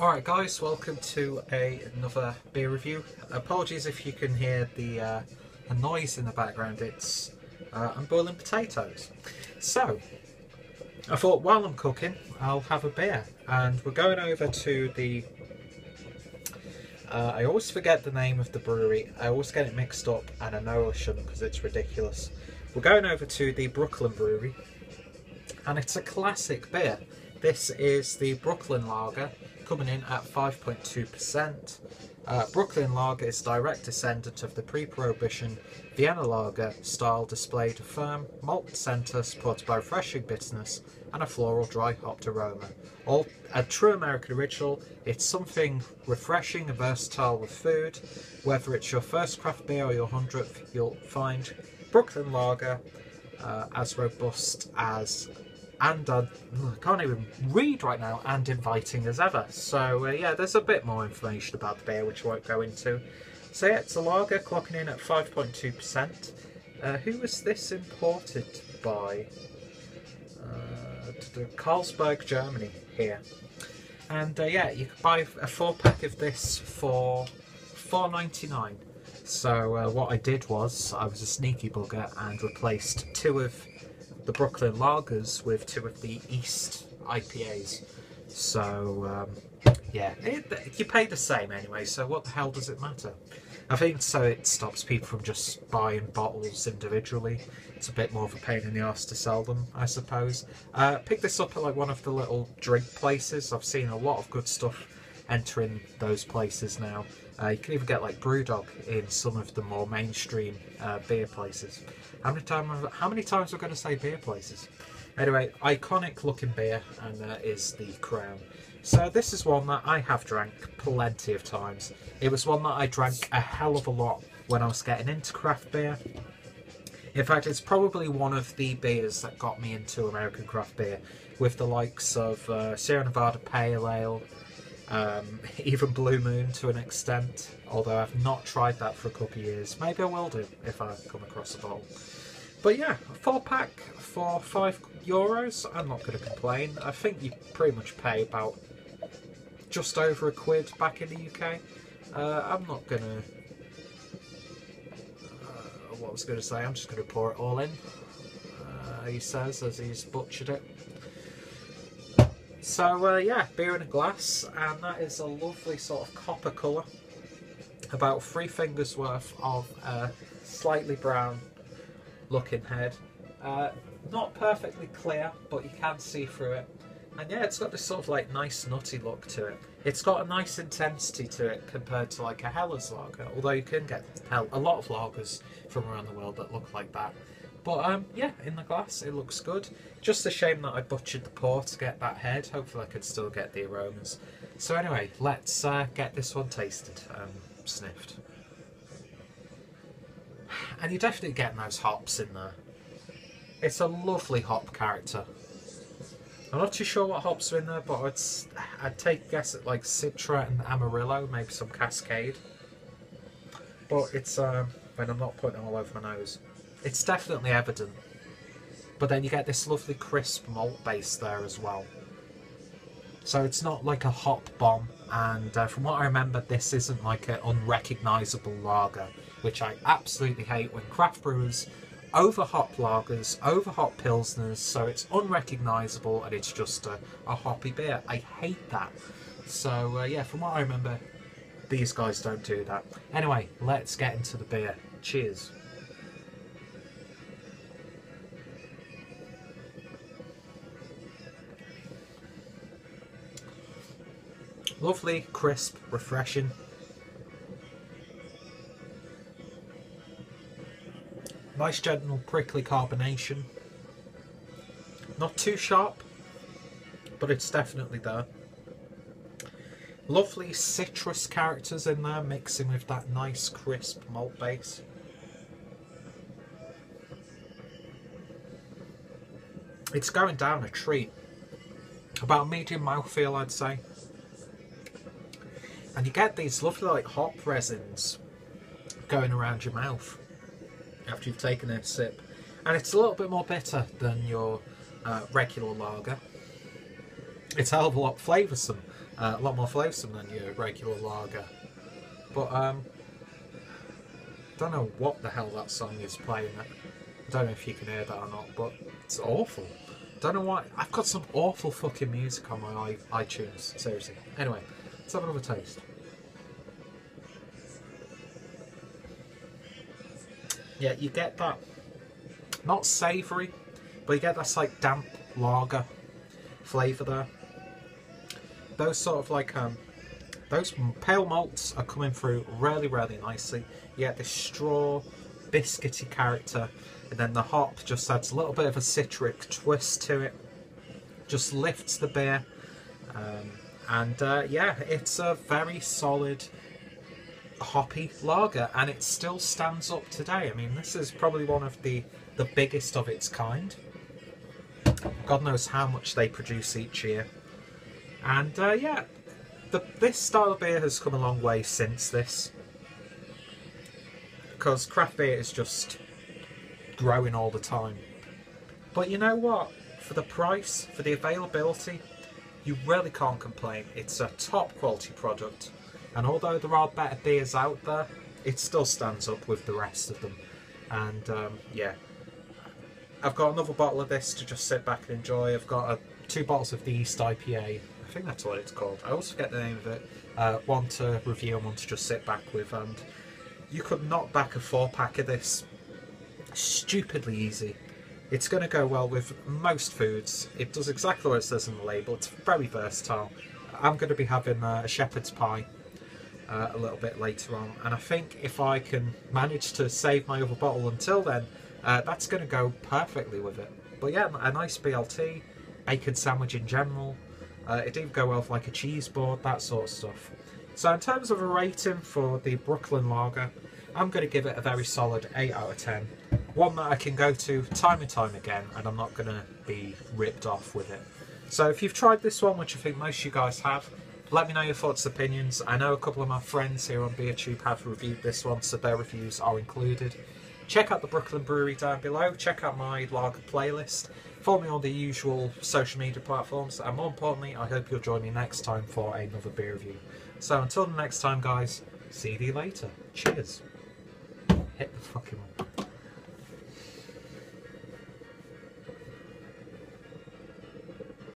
Alright guys, welcome to another beer review. Apologies if you can hear the a noise in the background. I'm boiling potatoes. So, I thought while I'm cooking, I'll have a beer. And we're going over to the... I always forget the name of the brewery. I always get it mixed up, and I know I shouldn't because it's ridiculous. We're going over to the Brooklyn Brewery, and it's a classic beer. This is the Brooklyn Lager, coming in at 5.2%. Brooklyn Lager is direct descendant of the pre-prohibition Vienna Lager style, displayed a firm malt centre supported by refreshing bitterness and a floral dry hopped aroma. All a true American original. It's something refreshing and versatile with food. Whether it's your first craft beer or your 100th, you'll find Brooklyn Lager as robust as and I can't even read right now, and inviting as ever. So yeah, there's a bit more information about the beer which I won't go into. So yeah, it's a lager clocking in at 5.2%. Who was this imported by? To Carlsberg, Germany here. And yeah, you can buy a 4-pack of this for $4.99. So what I did was, I was a sneaky bugger and replaced 2 of the Brooklyn Lagers with 2 of the East IPAs. So yeah, you pay the same anyway, so what the hell does it matter? I think so it stops people from just buying bottles individually. It's a bit more of a pain in the arse to sell them, I suppose. Pick this up at like one of the little drink places. I've seen a lot of good stuff entering those places now. You can even get like Brewdog in some of the more mainstream beer places. How many times we're going to say beer places? Anyway, iconic looking beer, and that is the Crown. So this is one that I have drank plenty of times. It was one that I drank a hell of a lot when I was getting into craft beer. In fact, it's probably one of the beers that got me into American craft beer, with the likes of Sierra Nevada Pale Ale, even Blue Moon to an extent, although I've not tried that for a couple of years. Maybe I will do if I come across a bottle. But yeah, a 4-pack for €5, I'm not going to complain. I think you pretty much pay about just over £1 back in the UK. I'm not going to... what was I going to say? I'm just going to pour it all in, he says as he's butchered it. So yeah, beer in a glass, and that is a lovely sort of copper colour. About 3 fingers worth of slightly brown looking head. Not perfectly clear, but you can see through it. And yeah, it's got this sort of like nice nutty look to it. It's got a nice intensity to it compared to like a Hellas lager, although you can get a lot of lagers from around the world that look like that. But yeah, in the glass it looks good. Just a shame that I butchered the pour to get that head. Hopefully I could still get the aromas. So anyway, let's get this one tasted and sniffed. And you're definitely getting those hops in there. It's a lovely hop character. I'm not too sure what hops are in there, but I'd take a guess at like Citra and Amarillo, maybe some Cascade. But it's, when I'm not putting it all over my nose, it's definitely evident. But then you get this lovely crisp malt base there as well. So it's not like a hop bomb, and from what I remember, this isn't like an unrecognisable lager, which I absolutely hate when craft brewers over-hop lagers, over-hop pilsners, so it's unrecognisable and it's just a hoppy beer. I hate that. So yeah, from what I remember, these guys don't do that. Anyway, let's get into the beer. Cheers. Lovely, crisp, refreshing. Nice gentle prickly carbonation. Not too sharp, but it's definitely there. Lovely citrus characters in there, mixing with that nice crisp malt base. It's going down a treat. About a medium mouthfeel, I'd say. And you get these lovely like hop resins going around your mouth after you've taken a sip, and it's a little bit more bitter than your regular lager. It's a hell of a lot flavoursome A lot more flavoursome than your regular lager. But don't know what the hell that song is playing. I don't know if you can hear that or not, but it's awful. Don't know why. I've got some awful fucking music on my iTunes. Seriously. Anyway, let's have another taste. Yeah, you get that, not savoury, but you get that like damp lager flavour there. Those sort of like those pale malts are coming through really, really nicely. You get this straw, biscuity character, and then the hop just adds a little bit of a citric twist to it. Just lifts the beer, yeah, it's a very solid hoppy lager, and it still stands up today. I mean, this is probably one of the biggest of its kind. God knows how much they produce each year. And yeah, this style of beer has come a long way since this, because craft beer is just growing all the time. But you know what? For the price, for the availability, you really can't complain. It's a top quality product, and although there are better beers out there, it still stands up with the rest of them. And yeah, I've got another bottle of this to just sit back and enjoy. I've got 2 bottles of the East IPA. I think that's what it's called. I always forget the name of it. One to review and one to just sit back with. And you could knock back a 4-pack of this stupidly easy. It's going to go well with most foods. It does exactly what it says on the label. It's very versatile. I'm going to be having a shepherd's pie a little bit later on, and I think if I can manage to save my other bottle until then, that's going to go perfectly with it. But yeah, a nice BLT, bacon sandwich in general. It'd even go well with like a cheese board, that sort of stuff. So in terms of a rating for the Brooklyn Lager, I'm going to give it a very solid 8 out of 10. One that I can go to time and time again, and I'm not going to be ripped off with it. So if you've tried this one, which I think most of you guys have, let me know your thoughts and opinions. I know a couple of my friends here on BeerTube have reviewed this one, so their reviews are included. Check out the Brooklyn Brewery down below. Check out my lager playlist. Follow me on the usual social media platforms. And more importantly, I hope you'll join me next time for another beer review. So until the next time, guys, see you later. Cheers. Hit the fucking one.